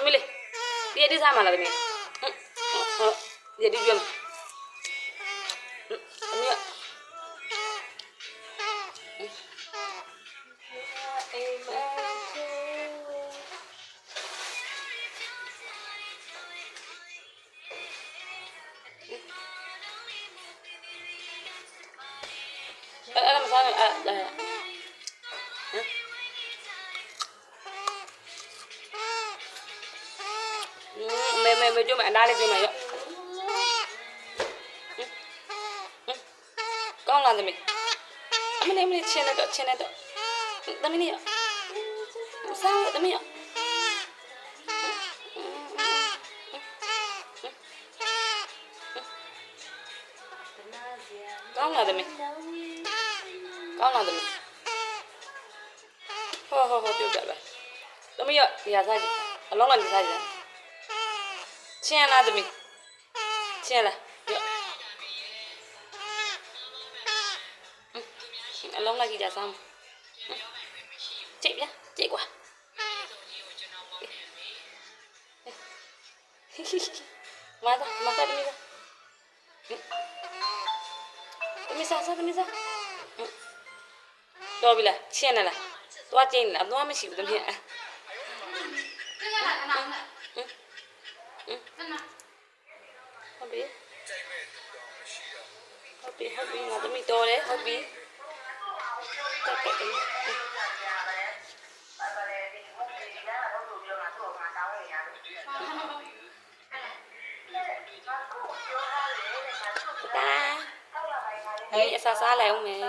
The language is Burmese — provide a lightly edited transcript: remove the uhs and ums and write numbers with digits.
သမီးလေးဒီအတိစားမှလားသမီးဟုတ်ဒီအတိပြောသမီးအဲ့ဒါမစားနဲ့မေကျွမ်းမအသားလေးကျွမ်းမရောကောင်းလားသမီးအမလေးချင်းနေတော့သမီးနေရစားသမီးရကောင်းလားသမီးကောင်းလားသမီးဟောပြုတ်ကြပါသမီးရဒီဟာစားကြည့်အလုံးလိုက်စားကြည့်ချင်းလားသမီးချင်းလားအလုံးလိုက်ကြည့်ကြစမ်းကြိတ်ဗျာကြိတ်ကွာမသားသမီးစားတော်ပြီလားချင်းလားသွားကျင်းလားသွားမရှိဘူးသမီးဟုတ်ပြီငါသမီးတော်တယ်ဟုတ်ပြီတက်တက်သမီးတာဟဲ့အစားစားလိုက်အောင်မယ်